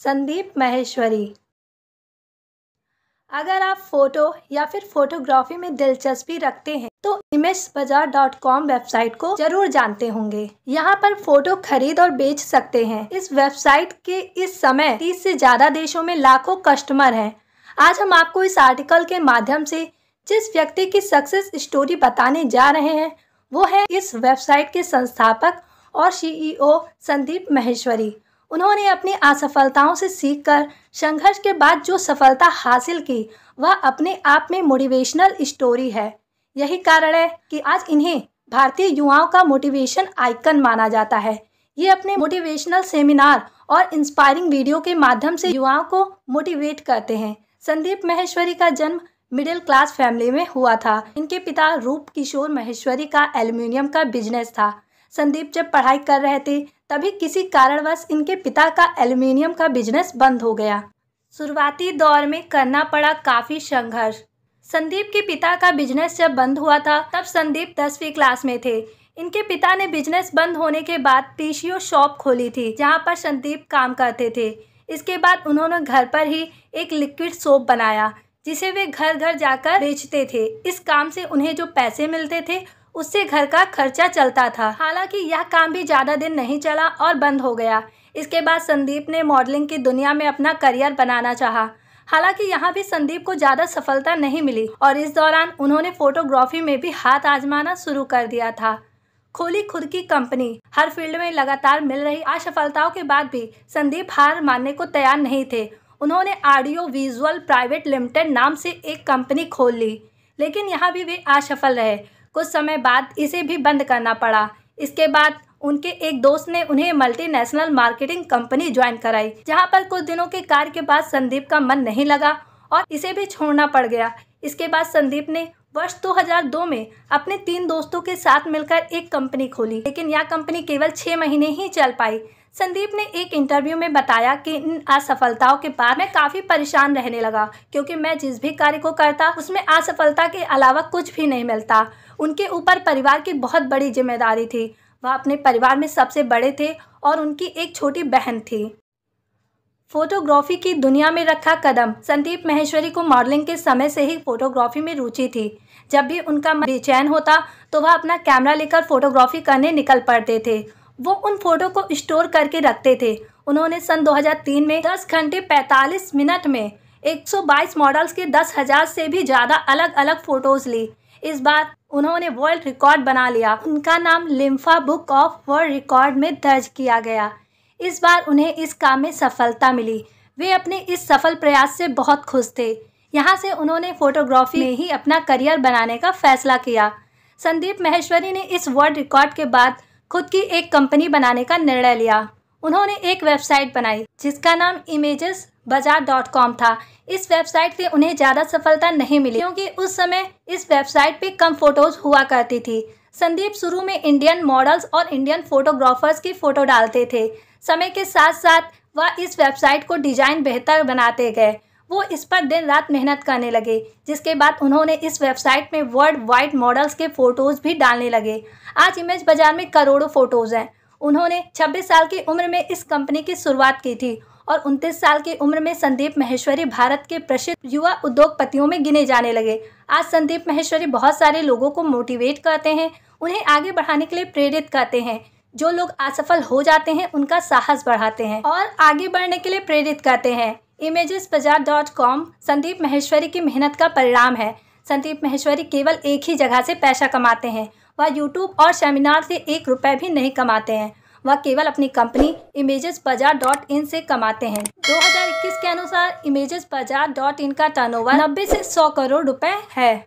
संदीप माहेश्वरी। अगर आप फोटो या फिर फोटोग्राफी में दिलचस्पी रखते हैं तो imagebazaar.com वेबसाइट को जरूर जानते होंगे। यहाँ पर फोटो खरीद और बेच सकते हैं। इस वेबसाइट के इस समय 30 से ज्यादा देशों में लाखों कस्टमर हैं। आज हम आपको इस आर्टिकल के माध्यम से जिस व्यक्ति की सक्सेस स्टोरी बताने जा रहे हैं वो है इस वेबसाइट के संस्थापक और CEO संदीप माहेश्वरी। उन्होंने अपनी असफलताओं से सीखकर संघर्ष के बाद जो सफलता हासिल की वह अपने आप में मोटिवेशनल स्टोरी है। यही कारण है कि आज इन्हें भारतीय युवाओं का मोटिवेशन आइकन माना जाता है। ये अपने मोटिवेशनल सेमिनार और इंस्पायरिंग वीडियो के माध्यम से युवाओं को मोटिवेट करते हैं। संदीप माहेश्वरी का जन्म मिडिल क्लास फैमिली में हुआ था। इनके पिता रूप किशोर माहेश्वरी का एल्युमिनियम का बिजनेस था। संदीप जब पढ़ाई कर रहे थे तभी किसी कारणवश इनके पिता का एल्युमिनियम का बिजनेस बंद हो गया। शुरुआती दौर में करना पड़ा काफ़ी संघर्ष। संदीप के पिता का बिजनेस जब बंद हुआ था तब संदीप 10वीं क्लास में थे। इनके पिता ने बिजनेस बंद होने के बाद PCO शॉप खोली थी जहां पर संदीप काम करते थे। इसके बाद उन्होंने घर पर ही एक लिक्विड सोप बनाया जिसे वे घर घर जाकर बेचते थे। इस काम से उन्हें जो पैसे मिलते थे उससे घर का खर्चा चलता था। हालांकि यह काम भी ज़्यादा दिन नहीं चला और बंद हो गया। इसके बाद संदीप ने मॉडलिंग की दुनिया में अपना करियर बनाना चाहा। हालांकि यहाँ भी संदीप को ज़्यादा सफलता नहीं मिली और इस दौरान उन्होंने फोटोग्राफी में भी हाथ आजमाना शुरू कर दिया था। खोली खुद की कंपनी। हर फील्ड में लगातार मिल रही असफलताओं के बाद भी संदीप हार मानने को तैयार नहीं थे। उन्होंने ऑडियो विजुअल प्राइवेट लिमिटेड नाम से एक कंपनी खोल ली, लेकिन यहाँ भी वे असफल रहे। कुछ समय बाद इसे भी बंद करना पड़ा। इसके बाद उनके एक दोस्त ने उन्हें मल्टीनेशनल मार्केटिंग कंपनी ज्वाइन कराई, जहां पर कुछ दिनों के कार्य के बाद संदीप का मन नहीं लगा और इसे भी छोड़ना पड़ गया। इसके बाद संदीप ने वर्ष 2002 में अपने 3 दोस्तों के साथ मिलकर एक कंपनी खोली, लेकिन यह कंपनी केवल 6 महीने ही चल पाई। संदीप ने एक इंटरव्यू में बताया कि इन असफलताओं के बाद मैं काफ़ी परेशान रहने लगा क्योंकि मैं जिस भी कार्य को करता उसमें असफलता के अलावा कुछ भी नहीं मिलता। उनके ऊपर परिवार की बहुत बड़ी जिम्मेदारी थी। वह अपने परिवार में सबसे बड़े थे और उनकी एक छोटी बहन थी। फोटोग्राफी की दुनिया में रखा कदम। संदीप माहेश्वरी को मॉडलिंग के समय से ही फोटोग्राफी में रुचि थी। जब भी उनका मन बेचैन होता तो वह अपना कैमरा लेकर फोटोग्राफी करने निकल पड़ते थे। वो उन फोटो को स्टोर करके रखते थे। उन्होंने सन 2003 में 10 घंटे 45 मिनट में 122 मॉडल्स के 10,000 से भी ज़्यादा अलग अलग फ़ोटोज़ ली। इस बार उन्होंने वर्ल्ड रिकॉर्ड बना लिया। उनका नाम लिम्फा बुक ऑफ वर्ल्ड रिकॉर्ड में दर्ज किया गया। इस बार उन्हें इस काम में सफलता मिली। वे अपने इस सफल प्रयास से बहुत खुश थे। यहाँ से उन्होंने फोटोग्राफी में ही अपना करियर बनाने का फैसला किया। संदीप माहेश्वरी ने इस वर्ल्ड रिकॉर्ड के बाद खुद की एक कंपनी बनाने का निर्णय लिया। उन्होंने एक वेबसाइट बनाई जिसका नाम imagebazaar.com था। इस वेबसाइट से उन्हें ज़्यादा सफलता नहीं मिली क्योंकि उस समय इस वेबसाइट पे कम फोटोज़ हुआ करती थी। संदीप शुरू में इंडियन मॉडल्स और इंडियन फोटोग्राफर्स की फ़ोटो डालते थे। समय के साथ साथ वह इस वेबसाइट को डिज़ाइन बेहतर बनाते गए। वो इस पर दिन रात मेहनत करने लगे, जिसके बाद उन्होंने इस वेबसाइट में वर्ल्ड वाइड मॉडल्स के फ़ोटोज़ भी डालने लगे। आज इमेज बाज़ार में करोड़ों फ़ोटोज़ हैं। उन्होंने 26 साल की उम्र में इस कंपनी की शुरुआत की थी और 29 साल की उम्र में संदीप माहेश्वरी भारत के प्रसिद्ध युवा उद्योगपतियों में गिने जाने लगे। आज संदीप माहेश्वरी बहुत सारे लोगों को मोटिवेट करते हैं, उन्हें आगे बढ़ाने के लिए प्रेरित करते हैं। जो लोग असफल हो जाते हैं उनका साहस बढ़ाते हैं और आगे बढ़ने के लिए प्रेरित करते हैं। imagebazaar.com संदीप माहेश्वरी की मेहनत का परिणाम है। संदीप माहेश्वरी केवल एक ही जगह से पैसा कमाते हैं। वह YouTube और सेमिनार से 1 रुपये भी नहीं कमाते हैं। वह केवल अपनी कंपनी imagebazaar.in से कमाते हैं। 2021 के अनुसार imagebazaar.in का टर्नओवर 90 से 100 करोड़ रुपए है।